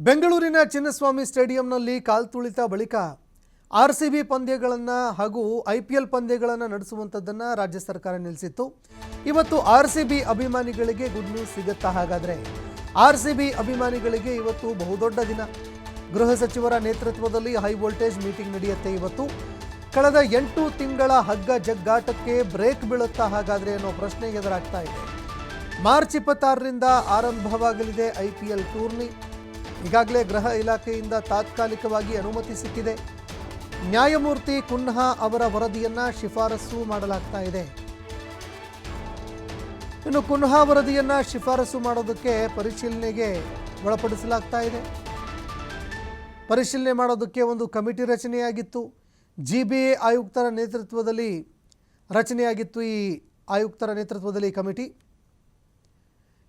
ಬೆಂಗಳೂರಿನ ಚಿನ್ನಸ್ವಾಮಿ ಸ್ಟೇಡಿಯಂನಲ್ಲಿ ಕಾಲ್ತುಳಿತ ಬಳಿಕ ಆರ್ಸಿಬಿ ಪಂದ್ಯಗಳನ್ನು ಹಾಗೂ ಐಪಿಎಲ್ ಪಂದ್ಯಗಳನ್ನು ನಡೆಸುವಂಥದ್ದನ್ನು ರಾಜ್ಯ ಸರ್ಕಾರ ನಿಲ್ಲಿಸಿತ್ತು. ಇವತ್ತು ಆರ್ಸಿಬಿ ಅಭಿಮಾನಿಗಳಿಗೆ ಗುಡ್ ನ್ಯೂಸ್ ಸಿಗುತ್ತಾ? ಹಾಗಾದರೆ ಆರ್ಸಿಬಿ ಅಭಿಮಾನಿಗಳಿಗೆ ಇವತ್ತು ಬಹುದೊಡ್ಡ ದಿನ. ಗೃಹ ಸಚಿವರ ನೇತೃತ್ವದಲ್ಲಿ ಹೈ ವೋಲ್ಟೇಜ್ ಮೀಟಿಂಗ್ ನಡೆಯುತ್ತೆ ಇವತ್ತು. ಕಳೆದ 8 ತಿಂಗಳ ಹಗ್ಗ ಜಗ್ಗಾಟಕ್ಕೆ ಬ್ರೇಕ್ ಬೀಳುತ್ತಾ ಹಾಗಾದರೆ ಅನ್ನೋ ಪ್ರಶ್ನೆ ಎದುರಾಗ್ತಾ ಇದೆ. ಮಾರ್ಚ್ 26ರಿಂದ ಆರಂಭವಾಗಲಿದೆ ಐಪಿಎಲ್ ಟೂರ್ನಿ. ಈಗಾಗಲೇ ಗೃಹ ಇಲಾಖೆಯಿಂದ ತಾತ್ಕಾಲಿಕವಾಗಿ ಅನುಮತಿ ಸಿಕ್ಕಿದೆ. ನ್ಯಾಯಮೂರ್ತಿ ಕುನ್ಹಾ ಅವರ ವರದಿಯನ್ನು ಶಿಫಾರಸು ಮಾಡಲಾಗ್ತಾ ಇದೆ. ಇನ್ನು ಕುನ್ಹಾ ವರದಿಯನ್ನು ಶಿಫಾರಸು ಮಾಡೋದಕ್ಕೆ ಪರಿಶೀಲನೆಗೆ ಒಳಪಡಿಸಲಾಗ್ತಾ ಇದೆ. ಪರಿಶೀಲನೆ ಮಾಡೋದಕ್ಕೆ ಒಂದು ಕಮಿಟಿ ರಚನೆಯಾಗಿತ್ತು. GBA ಆಯುಕ್ತರ ನೇತೃತ್ವದಲ್ಲಿ ರಚನೆಯಾಗಿತ್ತು. ಈ ಆಯುಕ್ತರ ನೇತೃತ್ವದಲ್ಲಿ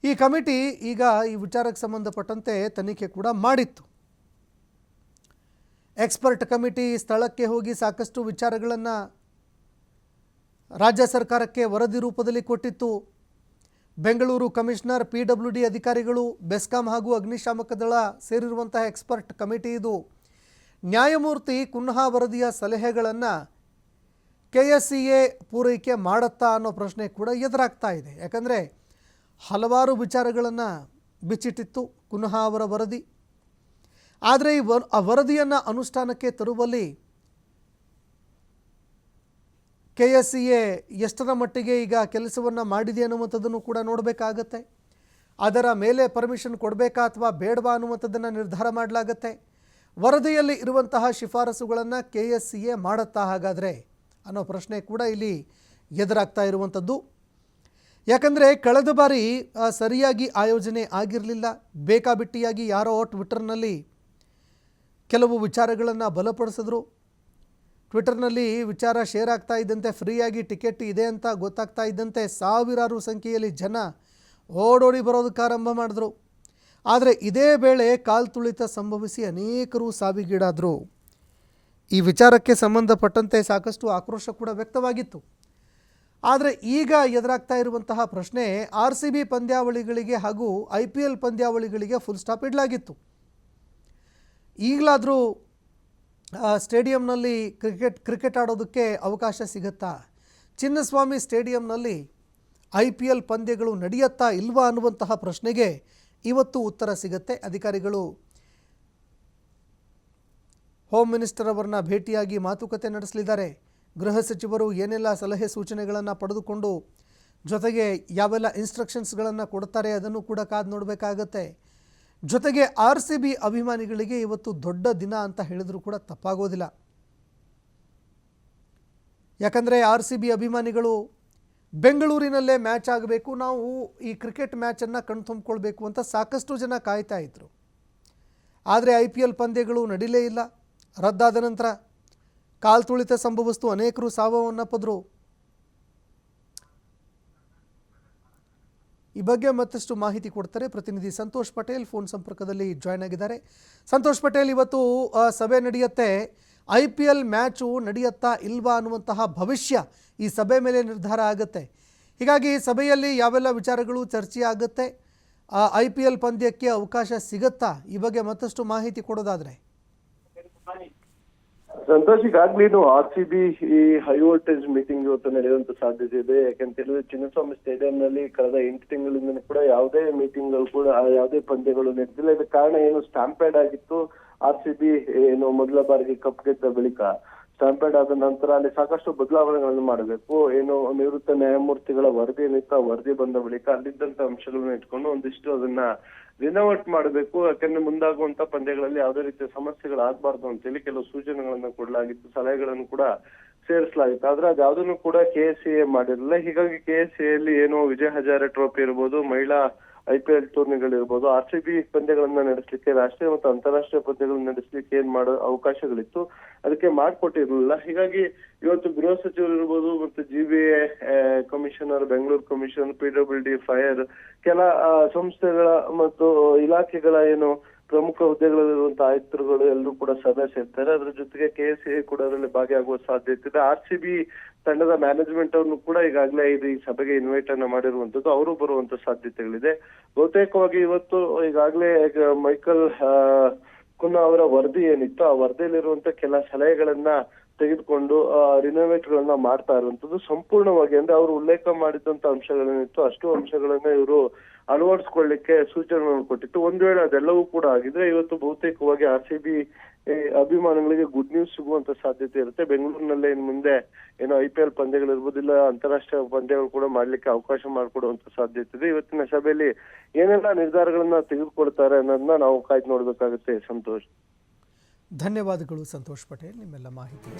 ಈ ಕಮಿಟಿ ಈಗ ಈ ವಿಚಾರಕ್ಕೆ ಸಂಬಂಧಪಟ್ಟಂತೆ ತನಿಖೆ ಕೂಡ ಮಾಡಿತ್ತು. ಎಕ್ಸ್ಪರ್ಟ್ ಕಮಿಟಿ ಸ್ಥಳಕ್ಕೆ ಹೋಗಿ ಸಾಕಷ್ಟು ವಿಚಾರಗಳನ್ನು ರಾಜ್ಯ ಸರ್ಕಾರಕ್ಕೆ ವರದಿ ರೂಪದಲ್ಲಿ ಕೊಟ್ಟಿತ್ತು. ಬೆಂಗಳೂರು ಕಮಿಷನರ್, PWD ಅಧಿಕಾರಿಗಳು, ಬೆಸ್ಕಾಂ ಹಾಗೂ ಅಗ್ನಿಶಾಮಕ ದಳ ಸೇರಿರುವಂತಹ ಎಕ್ಸ್ಪರ್ಟ್ ಕಮಿಟಿ ಇದು. ನ್ಯಾಯಮೂರ್ತಿ ಕುನ್ಹಾ ವರದಿಯ ಸಲಹೆಗಳನ್ನು KSCA ಪೂರೈಕೆ ಮಾಡುತ್ತಾ ಅನ್ನೋ ಪ್ರಶ್ನೆ ಕೂಡ ಎದುರಾಗ್ತಾ ಇದೆ. ಯಾಕಂದರೆ ಹಲವಾರು ವಿಚಾರಗಳನ್ನು ಬಿಚ್ಚಿಟ್ಟಿತ್ತು ಕುನ್ಹಾ ಅವರ ವರದಿ. ಆದರೆ ಆ ವರದಿಯನ್ನು ಅನುಷ್ಠಾನಕ್ಕೆ ತರುವಲ್ಲಿ KSCA ಎಷ್ಟರ ಮಟ್ಟಿಗೆ ಈಗ ಕೆಲಸವನ್ನು ಮಾಡಿದೆ ಅನ್ನುವಂಥದ್ದನ್ನು ಕೂಡ ನೋಡಬೇಕಾಗತ್ತೆ. ಅದರ ಮೇಲೆ ಪರ್ಮಿಷನ್ ಕೊಡಬೇಕಾ ಅಥವಾ ಬೇಡವಾ ಅನ್ನುವಂಥದ್ದನ್ನು ನಿರ್ಧಾರ ಮಾಡಲಾಗತ್ತೆ. ವರದಿಯಲ್ಲಿ ಇರುವಂತಹ ಶಿಫಾರಸುಗಳನ್ನು KSCA ಮಾಡುತ್ತಾ ಹಾಗಾದರೆ ಅನ್ನೋ ಪ್ರಶ್ನೆ ಕೂಡ ಇಲ್ಲಿ ಎದುರಾಗ್ತಾ ಇರುವಂಥದ್ದು. ಯಾಕಂದರೆ ಕಳೆದ ಬಾರಿ ಸರಿಯಾಗಿ ಆಯೋಜನೆ ಆಗಿರಲಿಲ್ಲ. ಬೇಕಾಬಿಟ್ಟಿಯಾಗಿ ಯಾರೋ ಟ್ವಿಟರ್ನಲ್ಲಿ ಕೆಲವು ವಿಚಾರಗಳನ್ನು ಬಲಪಡಿಸಿದ್ರು. ಟ್ವಿಟರ್ನಲ್ಲಿ ವಿಚಾರ ಶೇರ್ ಆಗ್ತಾ ಇದ್ದಂತೆ, ಫ್ರೀಯಾಗಿ ಟಿಕೆಟ್ ಇದೆ ಅಂತ ಗೊತ್ತಾಗ್ತಾ ಇದ್ದಂತೆ ಸಾವಿರಾರು ಸಂಖ್ಯೆಯಲ್ಲಿ ಜನ ಓಡೋಡಿ ಬರೋದಕ್ಕೆ ಆರಂಭ ಮಾಡಿದ್ರು. ಆದರೆ ಇದೇ ವೇಳೆ ಕಾಲ್ತುಳಿತ ಸಂಭವಿಸಿ ಅನೇಕರು ಸಾವಿಗೀಡಾದರು. ಈ ವಿಚಾರಕ್ಕೆ ಸಂಬಂಧಪಟ್ಟಂತೆ ಸಾಕಷ್ಟು ಆಕ್ರೋಶ ಕೂಡ ವ್ಯಕ್ತವಾಗಿತ್ತು. ಆದರೆ ಈಗ ಎದುರಾಗ್ತಾ ಇರುವಂತಹ ಪ್ರಶ್ನೆ, RCB ಪಂದ್ಯಾವಳಿಗಳಿಗೆ ಹಾಗೂ IPL ಪಂದ್ಯಾವಳಿಗಳಿಗೆ ಫುಲ್ ಸ್ಟಾಪ್ ಇಡಲಾಗಿತ್ತು. ಈಗಲಾದರೂ ಸ್ಟೇಡಿಯಂನಲ್ಲಿ ಕ್ರಿಕೆಟ್ ಆಡೋದಕ್ಕೆ ಅವಕಾಶ ಸಿಗುತ್ತಾ? ಚಿನ್ನಸ್ವಾಮಿ ಸ್ಟೇಡಿಯಂನಲ್ಲಿ IPL ಪಂದ್ಯಗಳು ನಡೆಯುತ್ತಾ ಇಲ್ವಾ ಅನ್ನುವಂತಹ ಪ್ರಶ್ನೆಗೆ ಇವತ್ತು ಉತ್ತರ ಸಿಗುತ್ತೆ. ಅಧಿಕಾರಿಗಳು ಹೋಮ್ ಮಿನಿಸ್ಟರ್ ಅವರನ್ನ ಭೇಟಿಯಾಗಿ ಮಾತುಕತೆ ನಡೆಸಲಿದ್ದಾರೆ. ಗೃಹ ಸಚಿವರು ಏನೆಲ್ಲ ಸಲಹೆ ಸೂಚನೆಗಳನ್ನು ಪಡೆದುಕೊಂಡು ಜೊತೆಗೆ ಯಾವೆಲ್ಲ ಇನ್ಸ್ಟ್ರಕ್ಷನ್ಸ್ಗಳನ್ನು ಕೊಡ್ತಾರೆ ಅದನ್ನು ಕೂಡ ಕಾದು ನೋಡಬೇಕಾಗತ್ತೆ. ಜೊತೆಗೆ RCB ಅಭಿಮಾನಿಗಳಿಗೆ ಇವತ್ತು ದೊಡ್ಡ ದಿನ ಅಂತ ಹೇಳಿದರೂ ಕೂಡ ತಪ್ಪಾಗೋದಿಲ್ಲ. ಯಾಕಂದರೆ RCB ಅಭಿಮಾನಿಗಳು ಬೆಂಗಳೂರಿನಲ್ಲೇ ಮ್ಯಾಚ್ ಆಗಬೇಕು, ನಾವು ಈ ಕ್ರಿಕೆಟ್ ಮ್ಯಾಚನ್ನು ಕಣ್ತುಂಬಿಕೊಳ್ಬೇಕು ಅಂತ ಸಾಕಷ್ಟು ಜನ ಕಾಯ್ತಾ ಇದ್ರು. ಆದರೆ IPL ಪಂದ್ಯಗಳು ನಡೀಲೇ ಇಲ್ಲ. ರದ್ದಾದ ನಂತರ ಕಾಲ್ತುಳಿತ ಸಂಭವಿಸ್ತು, ಅನೇಕರು ಸಾವನ್ನಪ್ಪಿದ್ರು. ಈ ಬಗ್ಗೆ ಮತ್ತಷ್ಟು ಮಾಹಿತಿ ಕೊಡ್ತಾರೆ ಪ್ರತಿನಿಧಿ ಸಂತೋಷ್ ಪಟೇಲ್, ಫೋನ್ ಸಂಪರ್ಕದಲ್ಲಿ ಜಾಯ್ನ್ ಆಗಿದ್ದಾರೆ. ಸಂತೋಷ್ ಪಟೇಲ್, ಇವತ್ತು ಸಭೆ ನಡೆಯುತ್ತೆ. IPL ಮ್ಯಾಚು ನಡೆಯುತ್ತಾ ಇಲ್ವಾ ಅನ್ನುವಂತಹ ಭವಿಷ್ಯ ಈ ಸಭೆ ಮೇಲೆ ನಿರ್ಧಾರ ಆಗುತ್ತೆ. ಹೀಗಾಗಿ ಸಭೆಯಲ್ಲಿ ಯಾವೆಲ್ಲ ವಿಚಾರಗಳು ಚರ್ಚೆ ಆಗುತ್ತೆ, IPL ಪಂದ್ಯಕ್ಕೆ ಅವಕಾಶ ಸಿಗುತ್ತಾ, ಈ ಬಗ್ಗೆ ಮತ್ತಷ್ಟು ಮಾಹಿತಿ ಕೊಡೋದಾದರೆ? ಸಂತೋಷ್, ಈಗಾಗಲೇ RCB ಈ ಹೈ ವೋಲ್ಟೇಜ್ ಮೀಟಿಂಗ್ ಇವತ್ತು ನಡೆಯುವಂತ ಸಾಧ್ಯತೆ ಇದೆ. ಯಾಕಂತ ಹೇಳಿದ್ರೆ ಚಿನ್ನಸ್ವಾಮಿ ಸ್ಟೇಡಿಯಂ ನಲ್ಲಿ ಕಳೆದ 8 ತಿಂಗಳಿಂದ ಕೂಡ ಯಾವುದೇ ಮೀಟಿಂಗ್ಗಳು ಕೂಡ ಯಾವುದೇ ಪಂದ್ಯಗಳು ನಡೆದಿಲ್ಲ. ಇದಕ್ಕೆ ಕಾರಣ ಏನು, ಸ್ಟಾಂಪೇಡ್ ಆಗಿತ್ತು. RCB ಏನು ಮೊದಲ ಬಾರಿಗೆ ಕಪ್ ಗೆದ್ದ ಬಳಿಕ ಸ್ಟಾಂಪೇಡ್ ಆದ ನಂತರ ಅಲ್ಲಿ ಸಾಕಷ್ಟು ಬದಲಾವಣೆಗಳನ್ನು ಮಾಡಬೇಕು. ಏನು ನಿವೃತ್ತ ನ್ಯಾಯಮೂರ್ತಿಗಳ ವರದಿ ಏನಿತ್ತು, ಆ ವರದಿ ಬಂದ ಬಳಿಕ ಅಲ್ಲಿದ್ದಂತ ಅಂಶಗಳನ್ನ ಇಟ್ಕೊಂಡು ಒಂದಿಷ್ಟು ಅದನ್ನ ರಿನೋವೇಟ್ ಮಾಡಬೇಕು. ಯಾಕಂದ್ರೆ ಮುಂದಾಗುವಂತ ಪಂದ್ಯಗಳಲ್ಲಿ ಯಾವುದೇ ರೀತಿಯ ಸಮಸ್ಯೆಗಳಾಗಬಾರ್ದು ಅಂತೇಳಿ ಕೆಲವು ಸೂಚನೆಗಳನ್ನ ಕೊಡಲಾಗಿತ್ತು, ಸಲಹೆಗಳನ್ನು ಕೂಡ ಸೇರಿಸಲಾಗಿತ್ತು. ಆದ್ರೆ ಅದ್ಯಾವುದನ್ನು ಕೂಡ KSCA ಮಾಡಿರಲಿಲ್ಲ. ಹೀಗಾಗಿ KSCA ಯಲ್ಲಿ ಏನು ವಿಜಯ್ ಹಜಾರೆ ಟ್ರೋಫಿ ಇರ್ಬೋದು, ಮಹಿಳಾ IPL ಟೂರ್ನಿಗಳಿರ್ಬೋದು, RCB ಪಂದ್ಯಗಳನ್ನ ನಡೆಸಲಿಕ್ಕೆ ರಾಷ್ಟ್ರೀಯ ಮತ್ತು ಅಂತಾರಾಷ್ಟ್ರೀಯ ಪಂದ್ಯಗಳನ್ನ ನಡೆಸಲಿಕ್ಕೆ ಏನ್ ಮಾಡೋ ಅವಕಾಶಗಳಿತ್ತು, ಅದಕ್ಕೆ ಮಾಡಿಕೊಟ್ಟಿರ್ಲಿಲ್ಲ. ಹೀಗಾಗಿ ಇವತ್ತು ಗೃಹ ಸಚಿವರು ಇರ್ಬೋದು ಮತ್ತು GBA commissioner, Bengaluru commission, PWD, fire, ಕೆಲ ಸಂಸ್ಥೆಗಳ ಮತ್ತು ಇಲಾಖೆಗಳ ಏನು ಪ್ರಮುಖ ಹುದ್ದೆಗಳಲ್ಲಿರುವಂತಹ ಆಯುಕ್ತರುಗಳು ಎಲ್ಲರೂ ಕೂಡ ಸಭೆ ಸೇರ್ತಾರೆ. ಅದ್ರ ಜೊತೆಗೆ KSCA ಕೂಡ ಅದರಲ್ಲಿ ಭಾಗಿಯಾಗುವ ಸಾಧ್ಯತೆ ಇದೆ. RCB ತಂಡದ ಮ್ಯಾನೇಜ್ಮೆಂಟ್ ಅವ್ರನ್ನು ಕೂಡ ಈಗಾಗಲೇ ಈ ಸಭೆಗೆ ಇನ್ವೈಟ್ ಅನ್ನ ಮಾಡಿರುವಂತದ್ದು. ಅವರು ಬರುವಂತ ಸಾಧ್ಯತೆಗಳಿದೆ. ಬಹುತೇಕವಾಗಿ ಇವತ್ತು ಈಗಾಗಲೇ ಮೈಕಲ್ ಕುನ್ನಾ ಅವರ ವರದಿ ಏನಿತ್ತು, ಆ ವರದಿಯಲ್ಲಿರುವಂತ ಕೆಲ ಸಲಹೆಗಳನ್ನ ತೆಗೆದುಕೊಂಡು ರಿನೋವೇಟ್ ಗಳನ್ನ ಮಾಡ್ತಾ ಇರುವಂತದ್ದು. ಸಂಪೂರ್ಣವಾಗಿ ಅಂದ್ರೆ ಅವರು ಉಲ್ಲೇಖ ಮಾಡಿದಂತ ಅಂಶಗಳೇನಿತ್ತು ಅಷ್ಟು ಅಂಶಗಳನ್ನ ಇವರು ಅಳವಡಿಸ್ಕೊಳ್ಳಿಕ್ಕೆ ಸೂಚನೆಗಳನ್ನು ಕೊಟ್ಟಿತ್ತು. ಒಂದ್ ವೇಳೆ ಅದೆಲ್ಲವೂ ಕೂಡ ಆಗಿದ್ರೆ ಇವತ್ತು ಬಹುತೇಕವಾಗಿ RCB ಅಭಿಮಾನಿಗಳಿಗೆ ಗುಡ್ ನ್ಯೂಸ್ ಸಿಗುವಂತ ಸಾಧ್ಯತೆ ಇರುತ್ತೆ. ಬೆಂಗಳೂರಿನಲ್ಲೇ ಇನ್ ಮುಂದೆ ಏನೋ IPL ಪಂದ್ಯಗಳಿರ್ಬೋದಿಲ್ಲ, ಅಂತಾರಾಷ್ಟ್ರೀಯ ಪಂದ್ಯಗಳು ಕೂಡ ಮಾಡ್ಲಿಕ್ಕೆ ಅವಕಾಶ ಮಾಡಿಕೊಡುವಂತ ಸಾಧ್ಯತೆ ಇದೆ. ಇವತ್ತಿನ ಸಭೆಯಲ್ಲಿ ಏನೆಲ್ಲ ನಿರ್ಧಾರಗಳನ್ನ ತೆಗೆದುಕೊಳ್ತಾರೆ ಅನ್ನೋದನ್ನ ನಾವು ಕಾಯ್ದು ನೋಡ್ಬೇಕಾಗುತ್ತೆ. ಸಂತೋಷ್, ಧನ್ಯವಾದಗಳು ಸಂತೋಷ್ ಪಟೇಲ್ ನಿಮ್ಮೆಲ್ಲ ಮಾಹಿತಿಗೆ.